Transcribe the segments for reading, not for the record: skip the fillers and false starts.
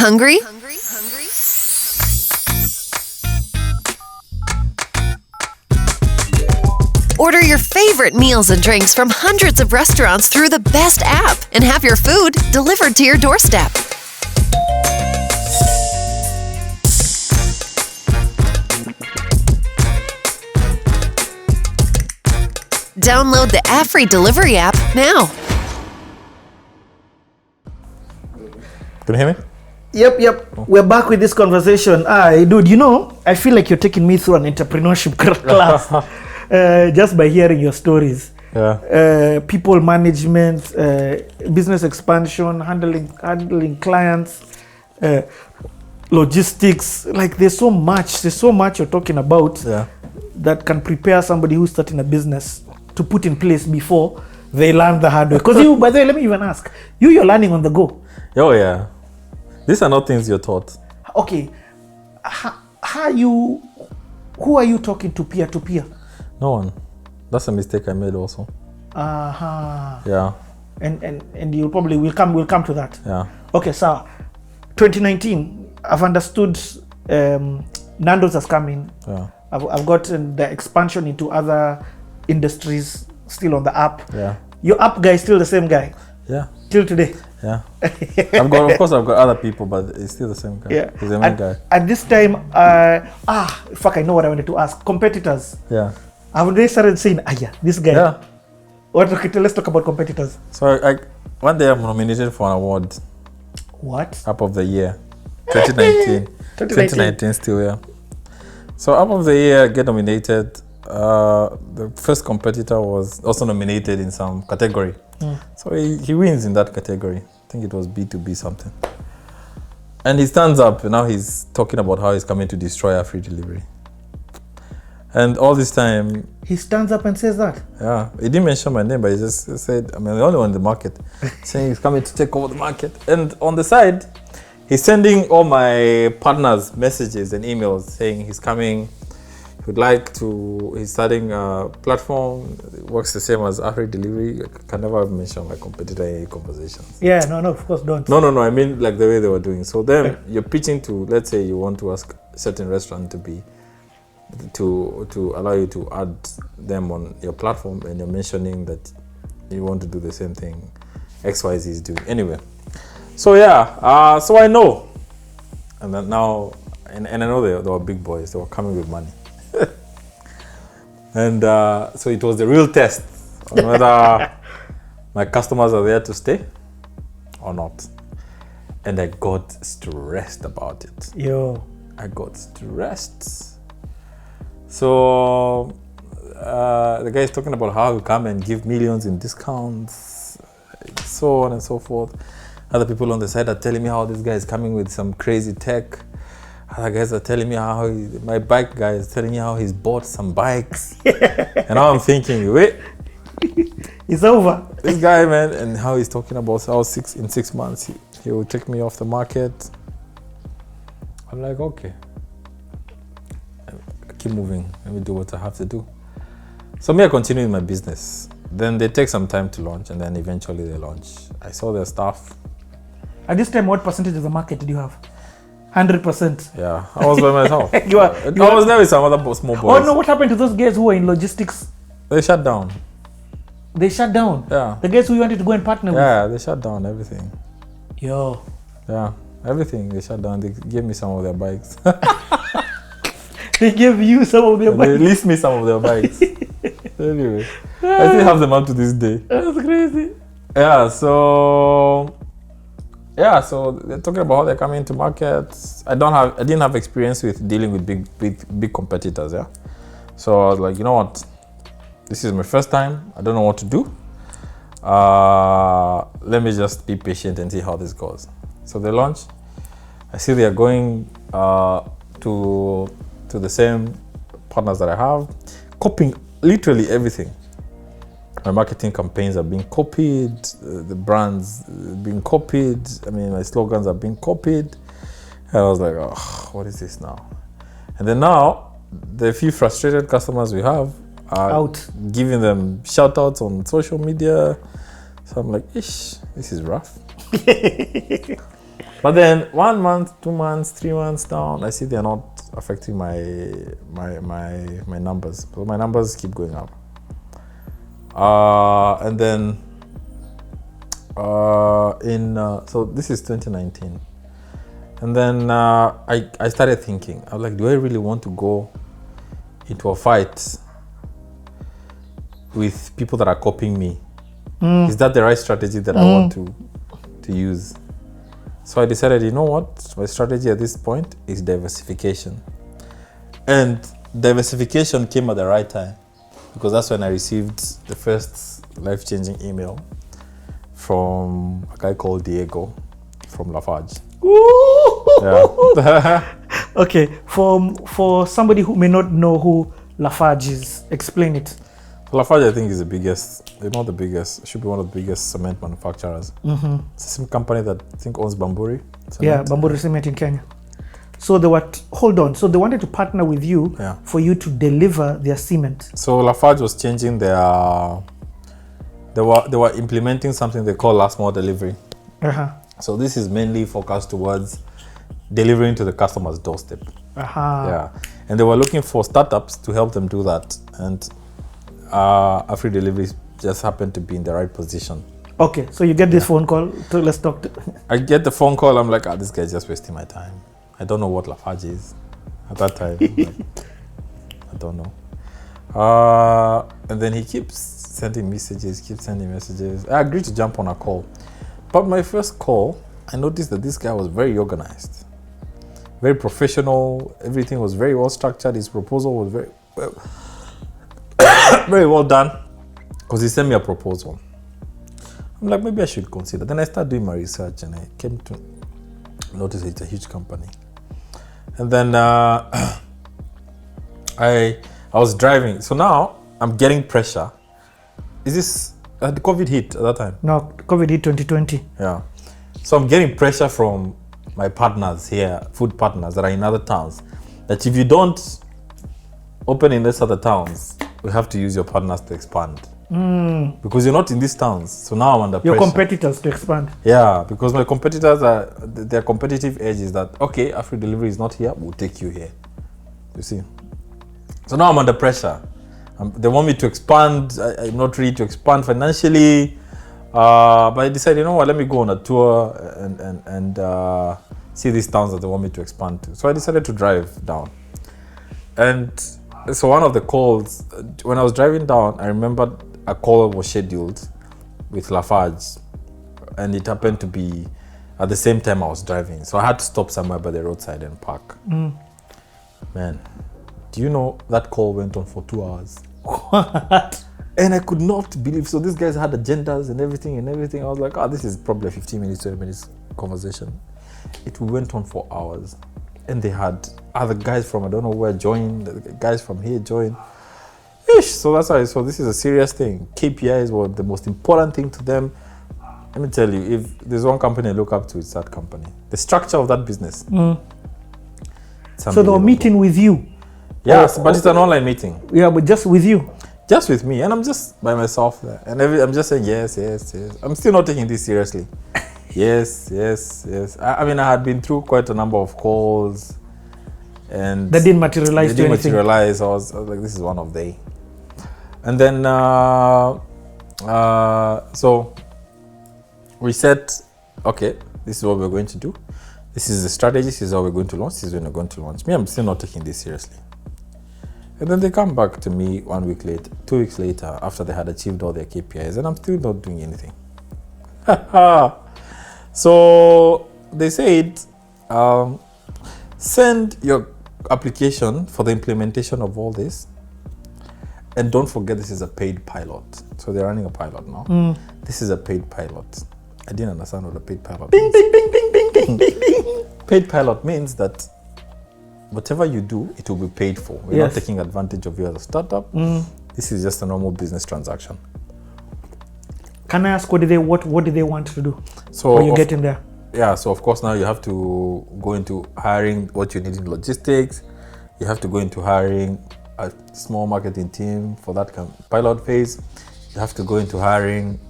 Hungry? Order your favorite meals and drinks from hundreds of restaurants through the best app and have your food delivered to your doorstep. Download the AfriDelivery app now. Can you hear me? Yep. Oh. We're back with this conversation. Dude, I feel like you're taking me through an entrepreneurship class just by hearing your stories. Yeah. People management, business expansion, handling clients, logistics. Like there's so much you're talking about that can prepare somebody who's starting a business to put in place before they learn the hard way. Because by the way, let me even ask, you're learning on the go. Oh yeah. These are not things you're taught. Okay. Who are you talking to peer to peer? No one. That's a mistake I made also. Yeah. And you probably will come to that. Yeah. Okay, so 2019, I've understood Nando's has come in. Yeah. I've gotten the expansion into other industries still on the app. Yeah. Your app guy is still the same guy. Yeah. Till today. Yeah. I've got other people, but it's still the same guy. Yeah. He's the main guy. At this time, I know what I wanted to ask. Competitors. Yeah. I've already started saying, this guy. Yeah. Let's talk about competitors. So one day I'm nominated for an award. What? App of the Year. 2019. 2019 still, yeah. So App of the Year get nominated. The first competitor was also nominated in some category. So he wins in that category. I think it was B2B something. And he stands up and now he's talking about how he's coming to destroy AfriDelivery. And all this time... He stands up and says that? Yeah. He didn't mention my name, but he just said, the only one in the market, saying he's coming to take over the market. And on the side, he's sending all my partners messages and emails saying he's coming, he's starting a platform, it works the same as AfriDelivery. I can never mention my competitor in any conversations. Yeah, no, of course don't. No, I mean like the way they were doing. So then you're pitching to, let's say you want to ask a certain restaurant to allow you to add them on your platform, and you're mentioning that you want to do the same thing XYZ is doing. Anyway, so so I know, and then now, and I know they were big boys. They were coming with money, and so it was the real test on whether my customers are there to stay or not. And I got stressed about it. I got stressed. So the guy is talking about how he come and give millions in discounts, so on and so forth. Other people on the side are telling me how this guy is coming with some crazy tech. Other guys are telling me how my bike guy is telling me how he's bought some bikes. And now I'm thinking, wait, it's over. This guy, man, and how he's talking about how in 6 months he will take me off the market. I'm like, okay. Keep moving. Let me do what I have to do. So I continue in my business. Then they take some time to launch, and then eventually they launch. I saw their stuff. At this time, what percentage of the market did you have? 100%. Yeah, I was by myself. I was there with some other small boys. Oh no, what happened to those guys who were in logistics? They shut down. They shut down? Yeah. The guys who you wanted to go and partner with? Yeah, they shut down everything. Yo. Yeah, everything they shut down. They gave me some of their bikes. They gave you some of their bikes? They leased me some of their bikes. Anyway, I still have them up to this day. That's crazy. Yeah, so they're talking about how they're coming to markets. I didn't have experience with dealing with big competitors. Yeah, so I was like, you know what, this is my first time. I don't know what to do. Let me just be patient and see how this goes. So they launch. I see they are going to the same partners that I have, copying literally everything. My marketing campaigns are being copied, the brands being copied. I mean, my slogans are being copied. And I was like, oh, what is this now? And then now, the few frustrated customers we have are out, giving them shout outs on social media. So I'm like, ish, this is rough. But then 1 month, 2 months, 3 months down, I see they're not affecting my numbers. So my numbers keep going up. And then so this is 2019. And then I started thinking, I was like, do I really want to go into a fight with people that are copying me? Is that the right strategy that I want to use? So I decided, you know what? My strategy at this point is diversification. And diversification came at the right time, because that's when I received the first life-changing email from a guy called Diego from Lafarge. Yeah. Okay, for somebody who may not know who Lafarge is, explain it. Lafarge, I think, is the biggest, if not the biggest, should be one of the biggest cement manufacturers. It's the same company that I think owns Bamburi Cement. Yeah, Bamburi Cement in Kenya. So they wanted to partner with you for you to deliver their cement. So Lafarge was changing their, they were implementing something they call last mile delivery. So this is mainly focused towards delivering to the customer's doorstep. Yeah, and they were looking for startups to help them do that, and AfriDelivery just happened to be in the right position. Okay, so you get this phone call. So let's talk. I get the phone call. I'm like, this guy's just wasting my time. I don't know what Lafarge is at that time. I don't know. And then he keeps sending messages. I agreed to jump on a call. But my first call, I noticed that this guy was very organized, very professional. Everything was very well structured. His proposal was very well done, because he sent me a proposal. I'm like, maybe I should consider. Then I started doing my research, and I came to notice it's a huge company. And then I was driving. So now I'm getting pressure. Is this the COVID hit at that time? No, COVID hit 2020. Yeah. So I'm getting pressure from my partners here, food partners that are in other towns, that if you don't open in these other towns, we have to use your partners to expand. Because you're not in these towns. So now I'm under pressure. Your competitors to expand. Yeah, because my competitors their competitive edge is that, okay, AfriDelivery is not here, we'll take you here. You see? So now I'm under pressure. They want me to expand. I'm not ready to expand financially. But I decided, you know what, let me go on a tour and see these towns that they want me to expand to. So I decided to drive down. And so one of the calls, when I was driving down, I remembered a call was scheduled with Lafarge, and it happened to be at the same time I was driving. So I had to stop somewhere by the roadside and park. Man, do you know that call went on for 2 hours? What? And I could not believe. So these guys had agendas and everything. I was like, this is probably a 15 minutes, 20 minutes conversation. It went on for hours. And they had other guys from I don't know where join, guys from here join. So that's why. So this is a serious thing. KPIs were the most important thing to them. Let me tell you, if there's one company I look up to, it's that company. The structure of that business. So they were meeting with you? Yes, but it's an online meeting. Yeah, but just with you? Just with me, and I'm just by myself there. And I'm just saying yes. I'm still not taking this seriously. Yes. I mean, I had been through quite a number of calls, and that didn't materialize. I was like, this is one of they. And then so we said, okay, this is what we're going to do. This is the strategy. This is how we're going to launch. This is when we're going to launch. Me, I'm still not taking this seriously. And then they come back to me 1 week later, 2 weeks later, after they had achieved all their KPIs, and I'm still not doing anything. So they said, send your application for the implementation of all this, and don't forget this is a paid pilot. So they're running a pilot now. This is a paid pilot. I didn't understand what a paid pilot means. Bing. Paid pilot means that whatever you do, it will be paid for. We're not taking advantage of you as a startup. This is just a normal business transaction. Can I ask what do they want to do? So when you get in there? Yeah, so of course now you have to go into hiring what you need in logistics. You have to go into hiring a small marketing team for that pilot phase. You have to go into hiring,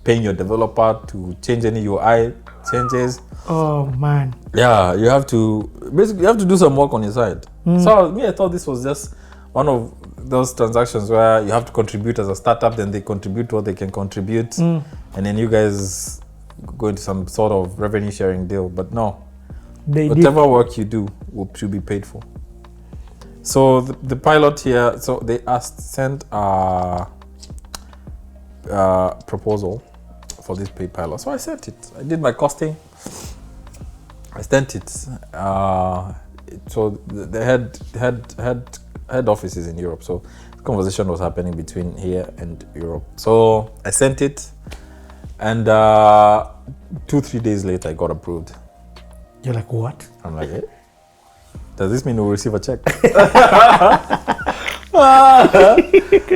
paying your developer to change any UI changes. Oh man. Yeah, you have to do some work on your side. So I thought this was just one of those transactions where you have to contribute as a startup, then they contribute what they can contribute, and then you guys go into some sort of revenue sharing deal. But no, whatever work you do should be paid for. So the pilot here, so they sent a proposal for this paid pilot. So I sent it. I did my costing. I sent it. So they had offices in Europe. So the conversation was happening between here and Europe. So I sent it, and 2-3 days later, I got approved. You're like, what? I'm like, hey, does this mean we'll receive a check?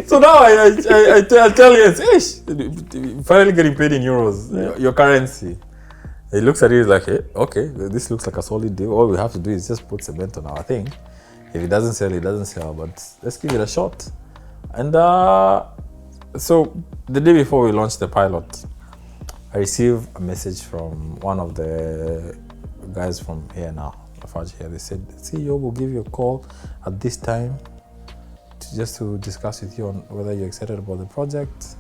So now I tell you, finally getting paid in euros, your currency. He looks at it like, hey, okay, this looks like a solid deal. All we have to do is just put cement on our thing. If it doesn't sell, it doesn't sell, but let's give it a shot. And so the day before we launched the pilot, I received a message from one of the guys from here now, Lafarge here. They said, CEO will give you a call at this time just to discuss with you on whether you're excited about the project.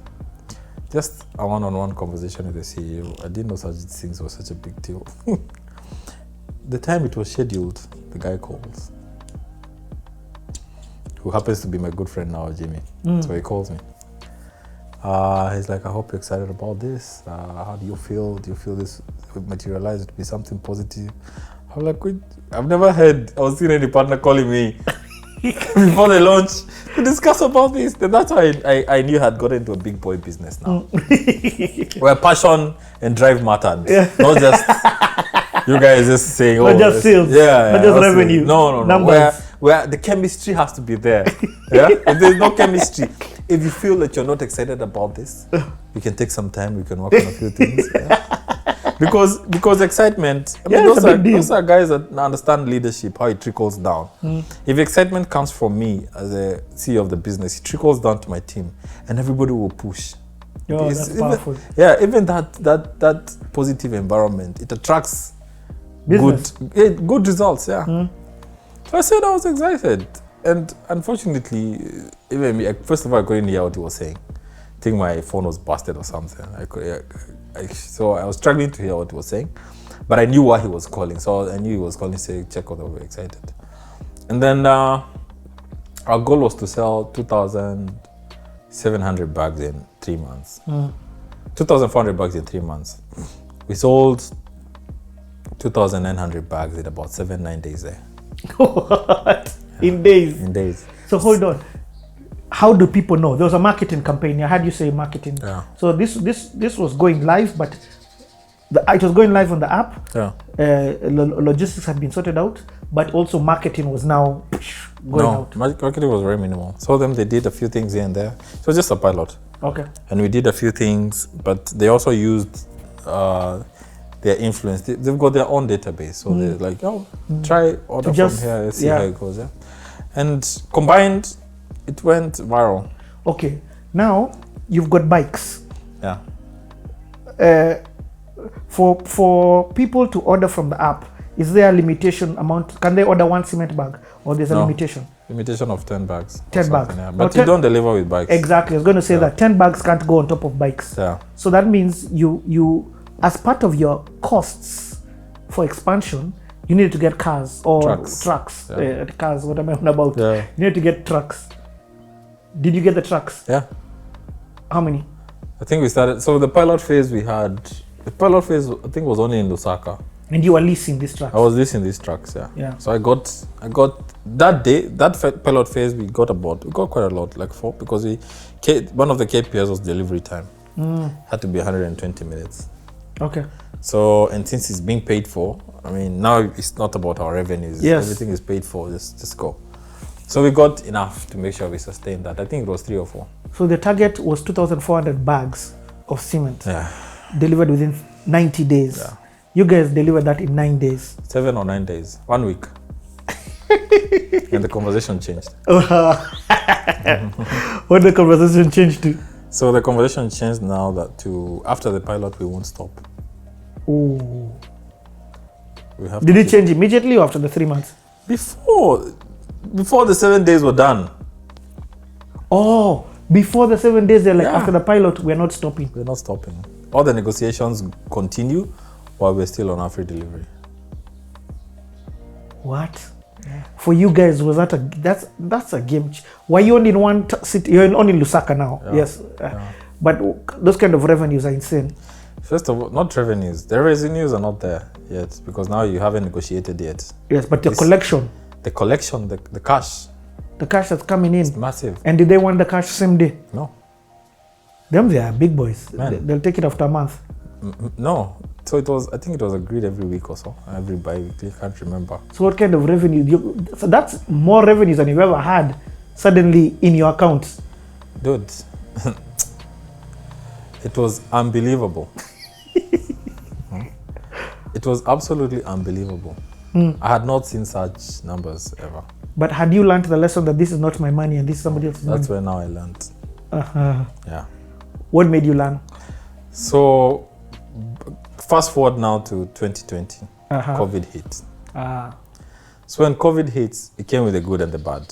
Just a one-on-one conversation with the CEO. I didn't know such things were such a big deal. The time it was scheduled, the guy calls, who happens to be my good friend now, Jimmy. So he calls me. He's like, I hope you're excited about this. How do you feel? Do you feel this would materialize to be something positive? I'm like, I've never heard, I was seeing any partner calling me before the launch to discuss about this. And that's why I knew I had gotten into a big boy business now. Where passion and drive mattered. Yeah. Not just you guys just saying, not just sales. Not just revenue. No. Where the chemistry has to be there. Yeah? If there's no chemistry, if you feel that you're not excited about this, we can take some time, we can work on a few things. Yeah? Because excitement, those are guys that understand leadership, how it trickles down. If excitement comes from me as a CEO of the business, it trickles down to my team and everybody will push. That's powerful. Even that positive environment, it attracts good results. So I said I was excited. And unfortunately, even me, first of all, I couldn't hear what he was saying. I think my phone was busted or something. So I was struggling to hear what he was saying, but I knew why he was calling. So I knew he was calling to say, check out that we were excited. And then our goal was to sell 2,700 bags in 3 months. 2,400 bags in 3 months. We sold 2,900 bags in about 7-9 days there. What? In days? In days. So hold on. How do people know? There was a marketing campaign. I heard you say marketing. Yeah. So this was going live, but it was going live on the app. Yeah. Logistics had been sorted out, but also marketing was now going out. Marketing was very minimal. So they did a few things here and there. So just a pilot. Okay. And we did a few things, but they also used their influence. They've got their own database. So they're like, try order from here, let's see how it goes. Yeah. And combined, it went viral. Okay. Now you've got bikes. Yeah. For people to order from the app, is there a limitation amount? Can they order one cement bag, or there's a limitation? Limitation of 10 bags. 10 bags. Yeah. But you don't deliver with bikes. Exactly. I was going to say that 10 bags can't go on top of bikes. Yeah. So that means you as part of your costs for expansion, you need to get cars or trucks. Cars, what am I on about? Yeah. You need to get trucks. Did you get the trucks? Yeah. How many? I think we started, so the pilot phase I think was only in Lusaka. And you were leasing these trucks? I was leasing these trucks, yeah. So I got that day, that pilot phase, we got quite a lot, like 4, because one of the KPIs was delivery time. Had to be 120 minutes. Okay. So, and since it's being paid for, I mean, now it's not about our revenues. Yes. Everything is paid for, just go. So we got enough to make sure we sustained that. I think it was 3 or 4. So the target was 2,400 bags of cement. Yeah. Delivered within 90 days. Yeah. You guys delivered that in 9 days. 7 or 9 days. 1 week. And the conversation changed. What the conversation changed to? So the conversation changed now that after the pilot, we won't stop. Oh. We have Did to it change immediately or after the 3 months? Before the 7 days were done. Oh, before the 7 days, they're like, Yeah. after the pilot, we're not stopping. We're not stopping. All the negotiations continue while we're still on AfriDelivery. What? For you guys, was that that's a game? Were you only in one city? You're only in Lusaka now. Yeah. Yes, but those kind of revenues are insane. First of all, not revenues. The revenues are not there yet because now you haven't negotiated yet. Yes, but the collection, the cash, the cash that's coming in, is massive. And did they want the cash same day? No. Them, they are big boys. Man. They'll take it after a month. No. So I think it was agreed every week or so, every bi-weekly, can't remember. So what kind of revenue? So that's more revenues than you've ever had suddenly in your accounts. Dude, it was unbelievable. It was absolutely unbelievable. I had not seen such numbers ever. But had you learned the lesson that this is not my money and this is somebody else's money? That's where now I learned. Yeah. What made you learn? So, fast forward now to 2020, COVID hit. So when COVID hits, it came with the good and the bad.